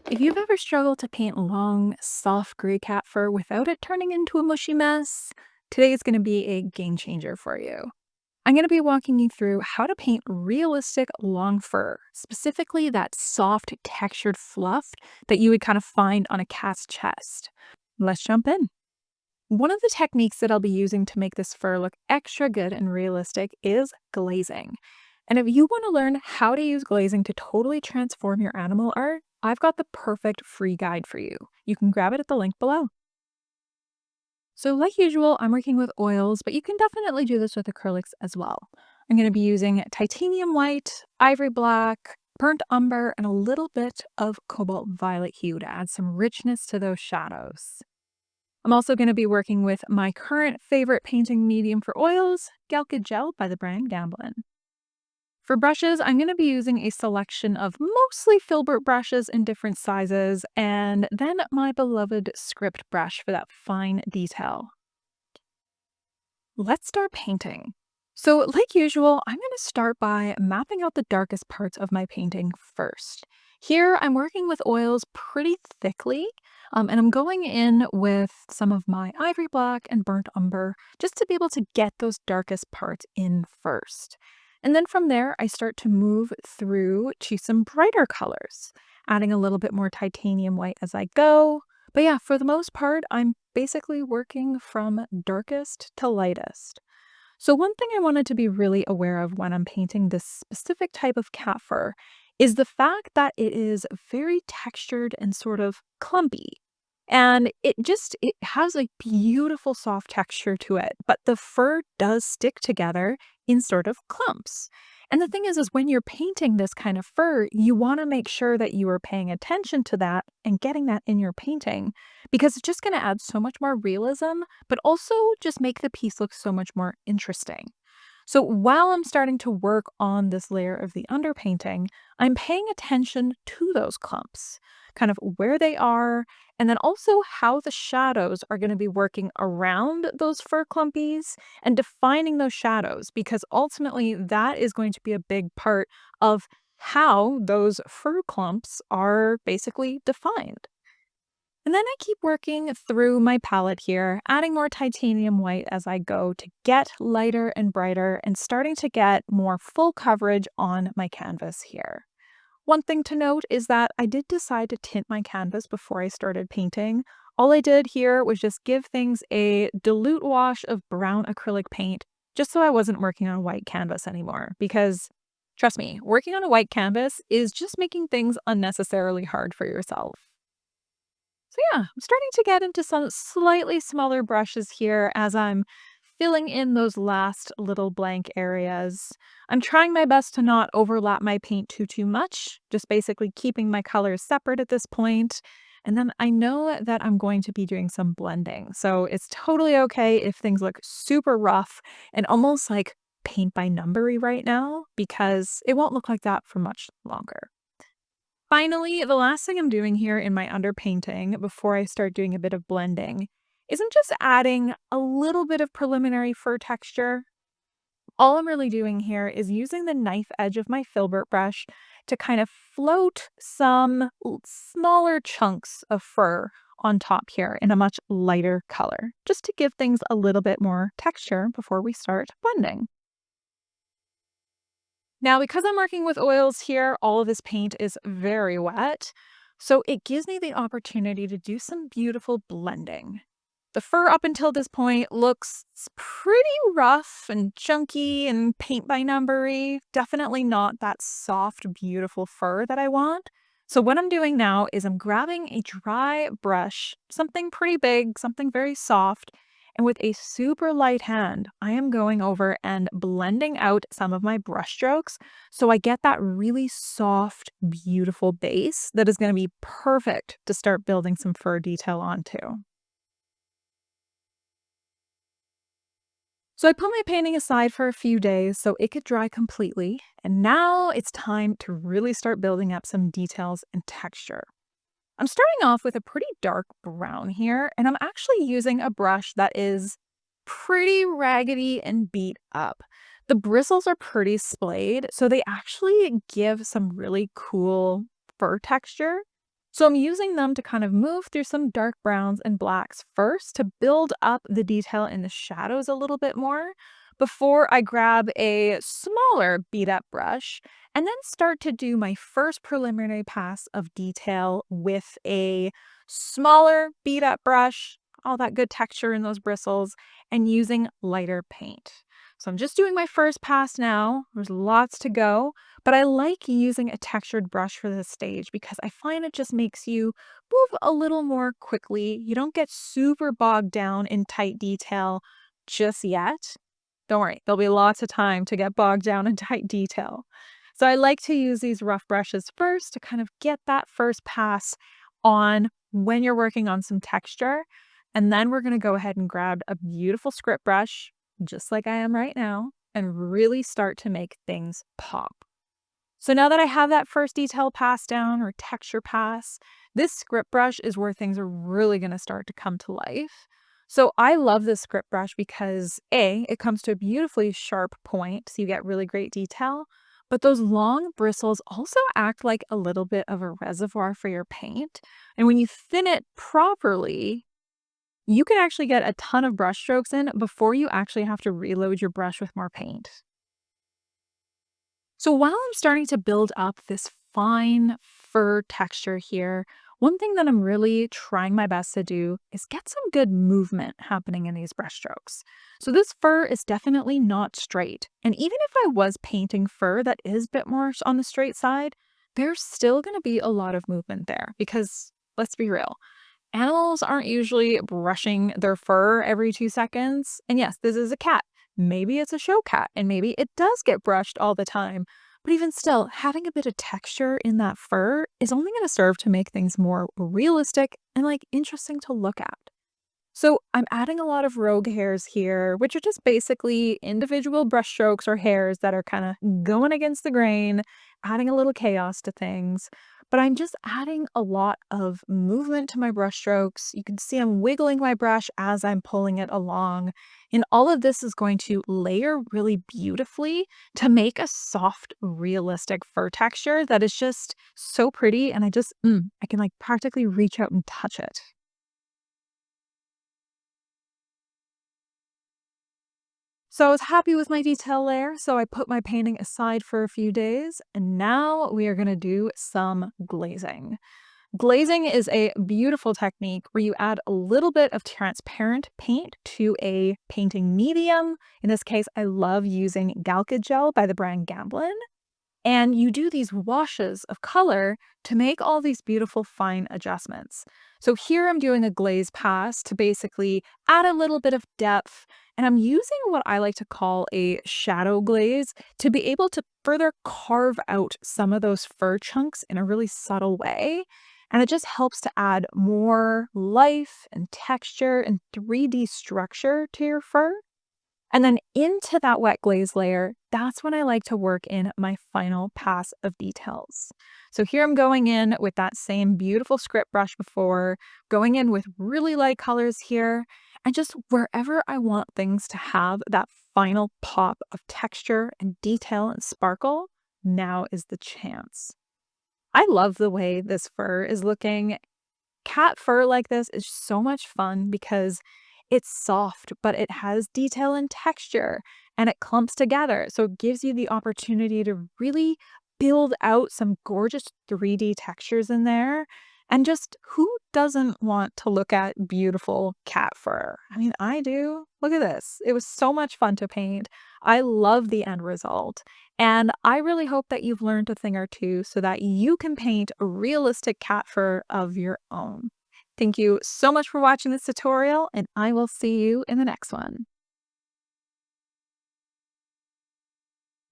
If you've ever struggled to paint long, soft gray cat fur without it turning into a mushy mess, today is going to be a game changer for you. I'm going to be walking you through how to paint realistic long fur, specifically that soft, textured fluff that you would kind of find on a cat's chest. Let's jump in. One of the techniques that I'll be using to make this fur look extra good and realistic is glazing. And if you want to learn how to use glazing to totally transform your animal art, I've got the perfect free guide for you. You can grab it at the link below. So like usual, I'm working with oils, but you can definitely do this with acrylics as well. I'm going to be using titanium white, ivory black, burnt umber, and a little bit of cobalt violet hue to add some richness to those shadows. I'm also going to be working with my current favorite painting medium for oils, Galka Gel by the brand Gamblin. For brushes, I'm going to be using a selection of mostly filbert brushes in different sizes, and then my beloved script brush for that fine detail. Let's start painting. So like usual, I'm going to start by mapping out the darkest parts of my painting first. Here, I'm working with oils pretty thickly, and I'm going in with some of my ivory black and burnt umber just to be able to get those darkest parts in first. And then from there, I start to move through to some brighter colors, adding a little bit more titanium white as I go. But yeah, for the most part, I'm basically working from darkest to lightest. So one thing I wanted to be really aware of when I'm painting this specific type of cat fur is the fact that it is very textured and sort of clumpy. And it has a beautiful soft texture to it, but the fur does stick together in sort of clumps. And the thing is when you're painting this kind of fur, you want to make sure that you are paying attention to that and getting that in your painting because it's just going to add so much more realism, but also just make the piece look so much more interesting. So while I'm starting to work on this layer of the underpainting, I'm paying attention to those clumps, kind of where they are, and then also how the shadows are going to be working around those fur clumpies and defining those shadows, because ultimately that is going to be a big part of how those fur clumps are basically defined. And then I keep working through my palette here, adding more titanium white as I go to get lighter and brighter and starting to get more full coverage on my canvas here. One thing to note is that I did decide to tint my canvas before I started painting. All I did here was just give things a dilute wash of brown acrylic paint, just so I wasn't working on a white canvas anymore, because trust me, working on a white canvas is just making things unnecessarily hard for yourself. So yeah, I'm starting to get into some slightly smaller brushes here as I'm filling in those last little blank areas. I'm trying my best to not overlap my paint too much, just basically keeping my colors separate at this point. And then I know that I'm going to be doing some blending. So it's totally okay if things look super rough and almost like paint by numbery right now, because it won't look like that for much longer. Finally, the last thing I'm doing here in my underpainting before I start doing a bit of blending isn't just adding a little bit of preliminary fur texture. All I'm really doing here is using the knife edge of my filbert brush to kind of float some smaller chunks of fur on top here in a much lighter color, just to give things a little bit more texture before we start blending. Now, because I'm working with oils here, all of this paint is very wet, so it gives me the opportunity to do some beautiful blending. The fur up until this point looks pretty rough and chunky and paint by numbery. Definitely not that soft, beautiful fur that I want. So what I'm doing now is I'm grabbing a dry brush, something pretty big, something very soft, and with a super light hand, I am going over and blending out some of my brush strokes so I get that really soft, beautiful base that is going to be perfect to start building some fur detail onto. So I put my painting aside for a few days so it could dry completely, and now it's time to really start building up some details and texture. I'm starting off with a pretty dark brown here, and I'm actually using a brush that is pretty raggedy and beat up. The bristles are pretty splayed, so they actually give some really cool fur texture. So I'm using them to kind of move through some dark browns and blacks first to build up the detail in the shadows a little bit more before I grab a smaller beat up brush and then start to do my first preliminary pass of detail with a smaller beat up brush, all that good texture in those bristles, and using lighter paint. So I'm just doing my first pass now. There's lots to go, but I like using a textured brush for this stage because I find it just makes you move a little more quickly. You don't get super bogged down in tight detail just yet. Don't worry, there'll be lots of time to get bogged down in tight detail. So I like to use these rough brushes first to kind of get that first pass on when you're working on some texture. And then we're going to go ahead and grab a beautiful script brush, just like I am right now, and really start to make things pop. So now that I have that first detail pass down or texture pass, this script brush is where things are really going to start to come to life. So I love this script brush because A, it comes to a beautifully sharp point, so you get really great detail, but those long bristles also act like a little bit of a reservoir for your paint. And when you thin it properly, you can actually get a ton of brush strokes in before you actually have to reload your brush with more paint. So while I'm starting to build up this fine fur texture here, one thing that I'm really trying my best to do is get some good movement happening in these brushstrokes. So this fur is definitely not straight. And even if I was painting fur that is a bit more on the straight side, there's still going to be a lot of movement there because let's be real. Animals aren't usually brushing their fur every 2 seconds. And yes, this is a cat. Maybe it's a show cat and maybe it does get brushed all the time. But even still, having a bit of texture in that fur is only going to serve to make things more realistic and like interesting to look at. So I'm adding a lot of rogue hairs here, which are just basically individual brush strokes or hairs that are kind of going against the grain, adding a little chaos to things. But I'm just adding a lot of movement to my brush strokes. You can see I'm wiggling my brush as I'm pulling it along. And all of this is going to layer really beautifully to make a soft, realistic fur texture that is just so pretty. And I can like practically reach out and touch it. So I was happy with my detail layer, so I put my painting aside for a few days, and now we are going to do some glazing. Glazing is a beautiful technique where you add a little bit of transparent paint to a painting medium. In this case, I love using Galka Gel by the brand Gamblin. And you do these washes of color to make all these beautiful fine adjustments. So here I'm doing a glaze pass to basically add a little bit of depth. And I'm using what I like to call a shadow glaze to be able to further carve out some of those fur chunks in a really subtle way. And it just helps to add more life and texture and 3D structure to your fur. And then into that wet glaze layer, that's when I like to work in my final pass of details. So here I'm going in with that same beautiful script brush before, going in with really light colors here, and just wherever I want things to have that final pop of texture and detail and sparkle, now is the chance. I love the way this fur is looking. Cat fur like this is so much fun because it's soft, but it has detail and texture and it clumps together. So it gives you the opportunity to really build out some gorgeous 3D textures in there. And just who doesn't want to look at beautiful cat fur? I mean, I do. Look at this. It was so much fun to paint. I love the end result. And I really hope that you've learned a thing or two so that you can paint a realistic cat fur of your own. Thank you so much for watching this tutorial, and I will see you in the next one.